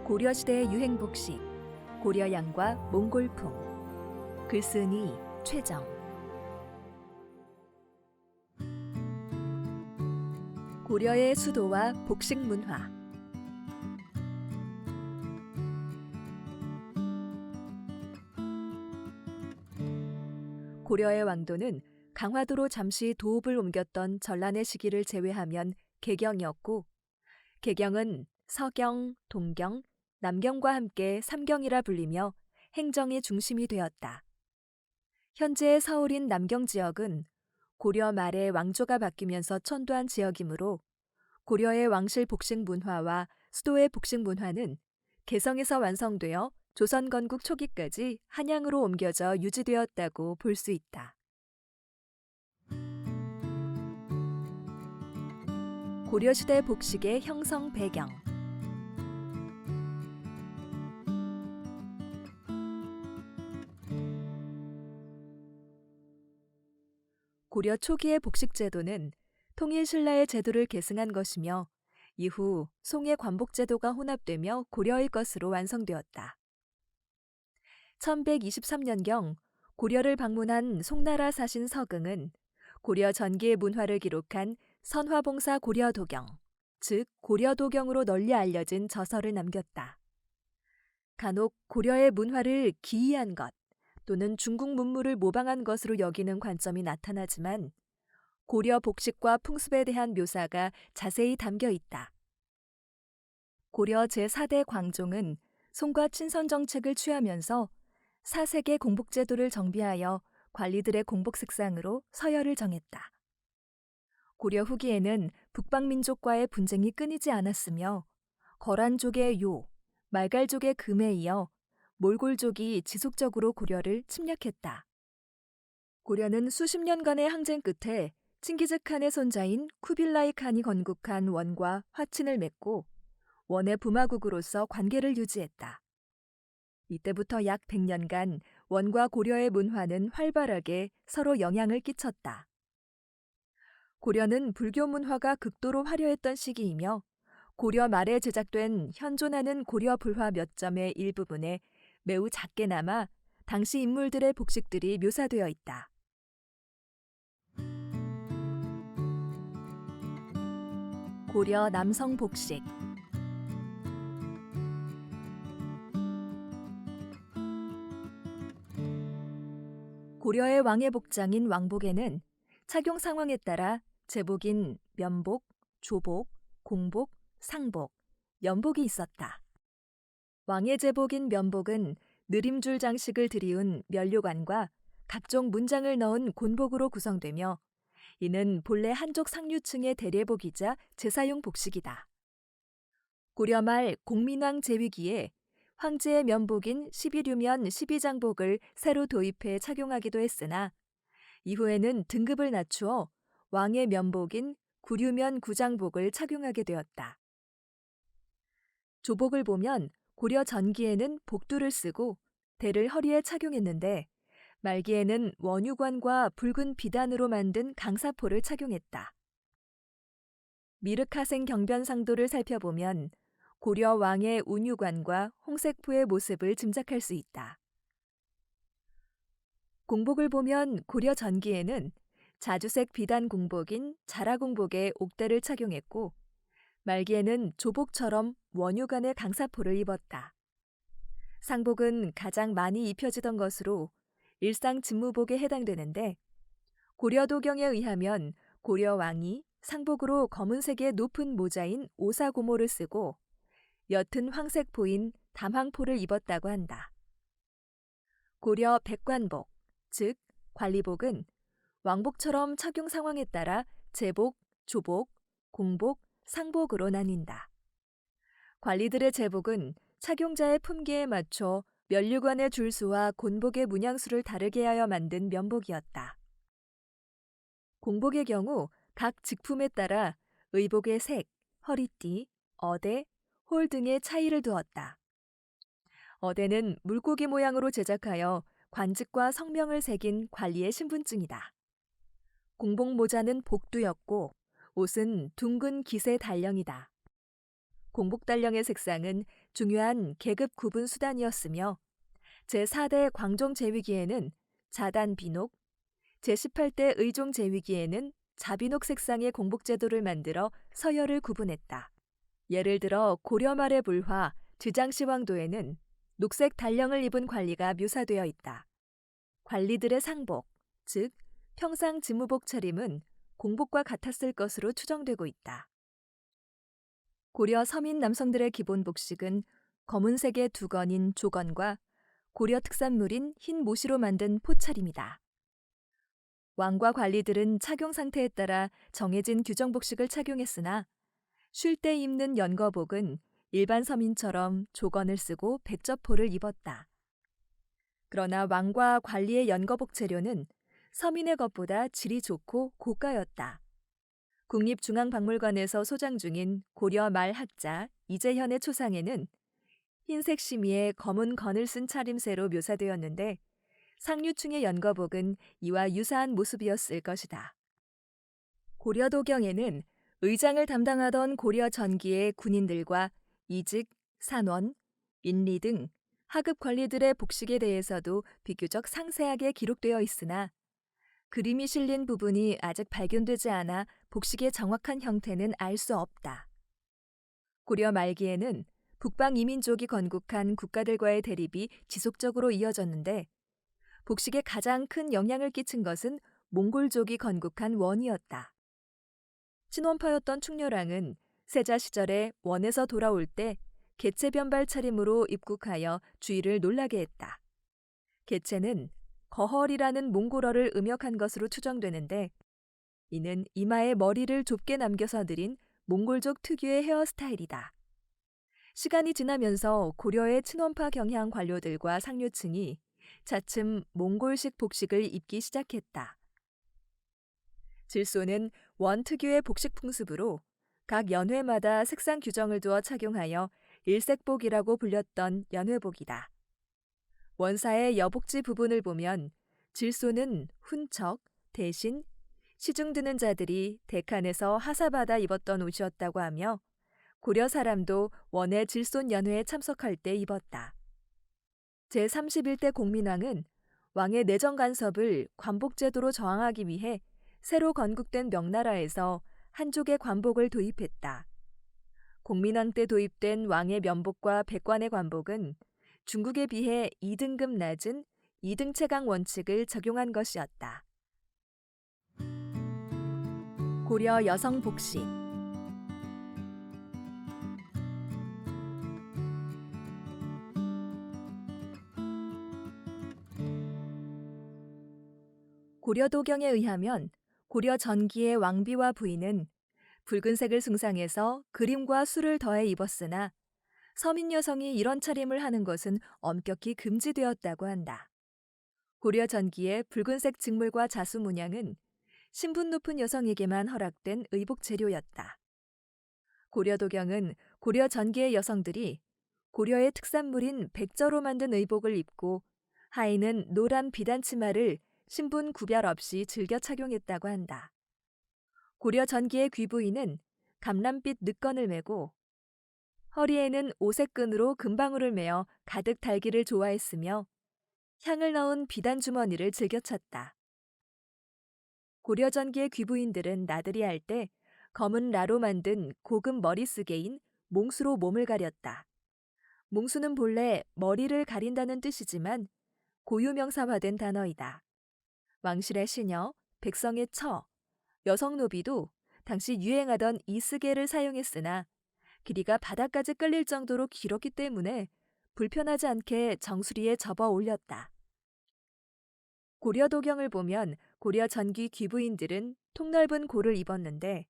고려시대 유행복식, 고려양과 몽골풍. 글쓴이 최정. 고려의 수도와 복식 문화. 고려의 왕도는 강화도로 잠시 도읍을 옮겼던 전란의 시기를 제외하면 개경이었고, 개경은 서경, 동경, 남경과 함께 삼경이라 불리며 행정의 중심이 되었다. 현재의 서울인 남경 지역은 고려 말에 왕조가 바뀌면서 천도한 지역이므로 고려의 왕실 복식 문화와 수도의 복식 문화는 개성에서 완성되어 조선 건국 초기까지 한양으로 옮겨져 유지되었다고 볼 수 있다. 고려시대 복식의 형성 배경. 고려 초기의 복식 제도는 통일신라의 제도를 계승한 것이며 이후 송의 관복 제도가 혼합되며 고려의 것으로 완성되었다. 1123년경 고려를 방문한 송나라 사신 서긍은 고려 전기의 문화를 기록한 선화봉사 고려도경, 즉 고려도경으로 널리 알려진 저서를 남겼다. 간혹 고려의 문화를 기이한 것 또는 중국 문물을 모방한 것으로 여기는 관점이 나타나지만 고려 복식과 풍습에 대한 묘사가 자세히 담겨 있다. 고려 제4대 광종은 송과 친선 정책을 취하면서 사색의 공복제도를 정비하여 관리들의 공복 색상으로 서열을 정했다. 고려 후기에는 북방민족과의 분쟁이 끊이지 않았으며 거란족의 요, 말갈족의 금에 이어 몰골족이 지속적으로 고려를 침략했다. 고려는 수십 년간의 항쟁 끝에 칭기즈 칸의 손자인 쿠빌라이 칸이 건국한 원과 화친을 맺고 원의 부마국으로서 관계를 유지했다. 이때부터 약 100년간 원과 고려의 문화는 활발하게 서로 영향을 끼쳤다. 고려는 불교 문화가 극도로 화려했던 시기이며 고려 말에 제작된 현존하는 고려 불화 몇 점의 일부분에 매우 작게나마 당시 인물들의 복식들이 묘사되어 있다. 고려 남성 복식. 고려의 왕의 복장인 왕복에는 착용 상황에 따라 제복인 면복, 조복, 공복, 상복, 연복이 있었다. 왕의 제복인 면복은 느림줄 장식을 들이운 면류관과 각종 문장을 넣은 곤복으로 구성되며 이는 본래 한족 상류층의 대례복이자 제사용 복식이다. 고려 말 공민왕 제위기에 황제의 면복인 11유면 12장복을 새로 도입해 착용하기도 했으나 이후에는 등급을 낮추어 왕의 면복인 9유면 9장복을 착용하게 되었다. 조복을 보면 고려 전기에는 복두를 쓰고 대를 허리에 착용했는데 말기에는 원유관과 붉은 비단으로 만든 강사포를 착용했다. 미르카생 경변상도를 살펴보면 고려 왕의 운유관과 홍색포의 모습을 짐작할 수 있다. 공복을 보면 고려 전기에는 자주색 비단 공복인 자라공복에 옥대를 착용했고 말기에는 조복처럼 원유관의 강사포를 입었다. 상복은 가장 많이 입혀지던 것으로 일상 직무복에 해당되는데 고려도경에 의하면 고려 왕이 상복으로 검은색의 높은 모자인 오사고모를 쓰고 옅은 황색포인 담황포를 입었다고 한다. 고려 백관복, 즉 관리복은 왕복처럼 착용 상황에 따라 제복, 조복, 공복, 상복으로 나뉜다. 관리들의 제복은 착용자의 품계에 맞춰 면류관의 줄수와 곤복의 문양수를 다르게 하여 만든 면복이었다. 공복의 경우 각 직품에 따라 의복의 색, 허리띠, 어대, 홀 등의 차이를 두었다. 어대는 물고기 모양으로 제작하여 관직과 성명을 새긴 관리의 신분증이다. 공복 모자는 복두였고 옷은 둥근 깃의 달령이다. 공복달령의 색상은 중요한 계급 구분 수단이었으며 제4대 광종 제위기에는 자단 비녹, 제18대 의종 제위기에는 자비녹 색상의 공복제도를 만들어 서열을 구분했다. 예를 들어 고려 말의 불화 드장시황도에는 녹색 달령을 입은 관리가 묘사되어 있다. 관리들의 상복, 즉 평상 직무복 차림은 공복과 같았을 것으로 추정되고 있다. 고려 서민 남성들의 기본 복식은 검은색의 두건인 조건과 고려 특산물인 흰 모시로 만든 포차림이다. 왕과 관리들은 착용 상태에 따라 정해진 규정 복식을 착용했으나 쉴 때 입는 연거복은 일반 서민처럼 조건을 쓰고 백저포를 입었다. 그러나 왕과 관리의 연거복 재료는 서민의 것보다 질이 좋고 고가였다. 국립중앙박물관에서 소장 중인 고려 말 학자 이재현의 초상에는 흰색 심의에 검은 건을 쓴 차림새로 묘사되었는데 상류층의 연거복은 이와 유사한 모습이었을 것이다. 고려도경에는 의장을 담당하던 고려 전기의 군인들과 이직, 산원, 인리 등 하급 관리들의 복식에 대해서도 비교적 상세하게 기록되어 있으나 그림이 실린 부분이 아직 발견되지 않아 복식의 정확한 형태는 알 수 없다. 고려 말기에는 북방 이민족이 건국한 국가들과의 대립이 지속적으로 이어졌는데 복식에 가장 큰 영향을 끼친 것은 몽골족이 건국한 원이었다. 친원파였던 충렬왕은 세자 시절에 원에서 돌아올 때 개체변발 차림으로 입국하여 주위를 놀라게 했다. 개체는 거헐이라는 몽골어를 음역한 것으로 추정되는데 이는 이마에 머리를 좁게 남겨서 들인 몽골족 특유의 헤어스타일이다. 시간이 지나면서 고려의 친원파 경향 관료들과 상류층이 차츰 몽골식 복식을 입기 시작했다. 질소는 원 특유의 복식 풍습으로 각 연회마다 색상 규정을 두어 착용하여 일색복이라고 불렸던 연회복이다. 원사의 여복지 부분을 보면 질소는 훈척, 대신, 시중 드는 자들이 대칸에서 하사받아 입었던 옷이었다고 하며 고려 사람도 원의 질손 연회에 참석할 때 입었다. 제31대 공민왕은 왕의 내정 간섭을 관복제도로 저항하기 위해 새로 건국된 명나라에서 한족의 관복을 도입했다. 공민왕 때 도입된 왕의 면복과 백관의 관복은 중국에 비해 2등급 낮은 2등 채강 원칙을 적용한 것이었다. 고려 여성 복식. 고려도경에 의하면 고려 전기의 왕비와 부인은 붉은색을 숭상해서 그림과 수를 더해 입었으나 서민 여성이 이런 차림을 하는 것은 엄격히 금지되었다고 한다. 고려 전기의 붉은색 직물과 자수 문양은 신분 높은 여성에게만 허락된 의복 재료였다. 고려도경은 고려 전기의 여성들이 고려의 특산물인 백저로 만든 의복을 입고 하의는 노란 비단 치마를 신분 구별 없이 즐겨 착용했다고 한다. 고려 전기의 귀부인은 감람빛 늑건을 메고 허리에는 오색 끈으로 금방울을 메어 가득 달기를 좋아했으며 향을 넣은 비단 주머니를 즐겨 찼다. 고려 전기의 귀부인들은 나들이 할 때 검은 라로 만든 고급 머리쓰개인 몽수로 몸을 가렸다. 몽수는 본래 머리를 가린다는 뜻이지만 고유명사화된 단어이다. 왕실의 시녀, 백성의 처, 여성 노비도 당시 유행하던 이 쓰개를 사용했으나 길이가 바닥까지 끌릴 정도로 길었기 때문에 불편하지 않게 정수리에 접어 올렸다. 고려도경을 보면 고려 전기 귀부인들은 통넓은 고를 입었는데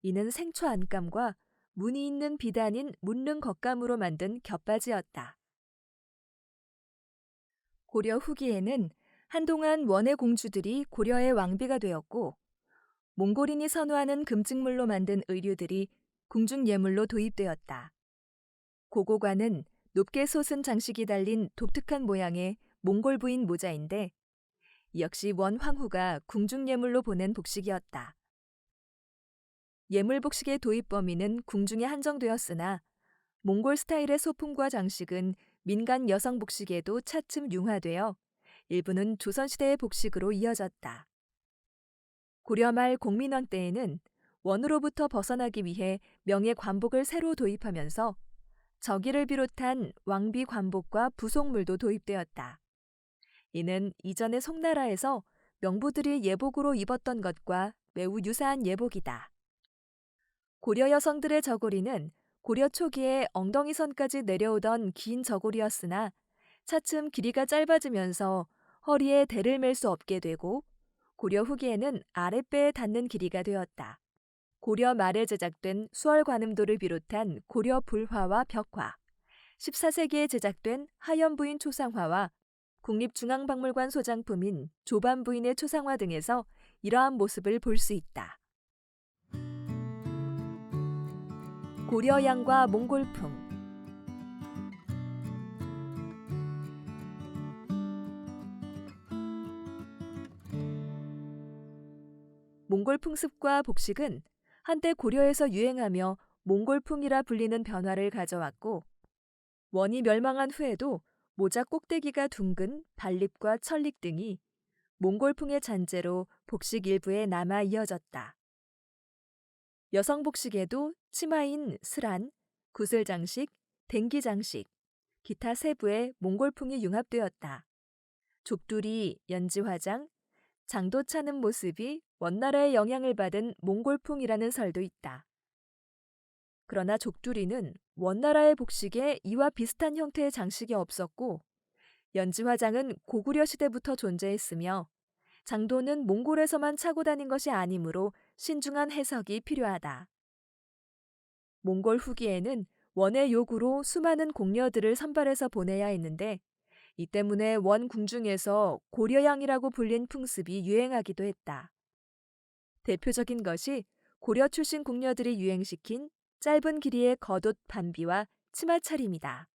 이는 생초 안감과 무늬 있는 비단인 문릉 겉감으로 만든 겹바지였다. 고려 후기에는 한동안 원의 공주들이 고려의 왕비가 되었고 몽골인이 선호하는 금찍물로 만든 의류들이 궁중 예물로 도입되었다. 고고관은 높게 솟은 장식이 달린 독특한 모양의 몽골 부인 모자인데 역시 원 황후가 궁중 예물로 보낸 복식이었다. 예물 복식의 도입 범위는 궁중에 한정되었으나 몽골 스타일의 소품과 장식은 민간 여성 복식에도 차츰 융화되어 일부는 조선시대의 복식으로 이어졌다. 고려 말 공민왕 때에는 원으로부터 벗어나기 위해 명예 관복을 새로 도입하면서 저기를 비롯한 왕비 관복과 부속물도 도입되었다. 이는 이전의 송나라에서 명부들이 예복으로 입었던 것과 매우 유사한 예복이다. 고려 여성들의 저고리는 고려 초기에 엉덩이선까지 내려오던 긴 저고리였으나 차츰 길이가 짧아지면서 허리에 대를 맬 수 없게 되고 고려 후기에는 아랫배에 닿는 길이가 되었다. 고려 말에 제작된 수월관음도를 비롯한 고려 불화와 벽화, 14세기에 제작된 하연부인 초상화와 국립중앙박물관 소장품인 조반부인의 초상화 등에서 이러한 모습을 볼 수 있다. 고려양과 몽골풍. 몽골 풍습과 복식은 한때 고려에서 유행하며 몽골풍이라 불리는 변화를 가져왔고, 원이 멸망한 후에도 모자 꼭대기가 둥근 발립과 철립 등이 몽골풍의 잔재로 복식 일부에 남아 이어졌다. 여성 복식에도 치마인 스란, 구슬장식, 댕기장식, 기타 세부의 몽골풍이 융합되었다. 족두리, 연지화장, 장도 차는 모습이 원나라의 영향을 받은 몽골풍이라는 설도 있다. 그러나 족두리는 원나라의 복식에 이와 비슷한 형태의 장식이 없었고, 연지화장은 고구려 시대부터 존재했으며 장도는 몽골에서만 차고 다닌 것이 아니므로 신중한 해석이 필요하다. 몽골 후기에는 원의 요구로 수많은 공녀들을 선발해서 보내야 했는데 이 때문에 원 궁중에서 고려양이라고 불린 풍습이 유행하기도 했다. 대표적인 것이 고려 출신 궁녀들이 유행시킨 짧은 길이의 겉옷 반비와 치마 차림이다.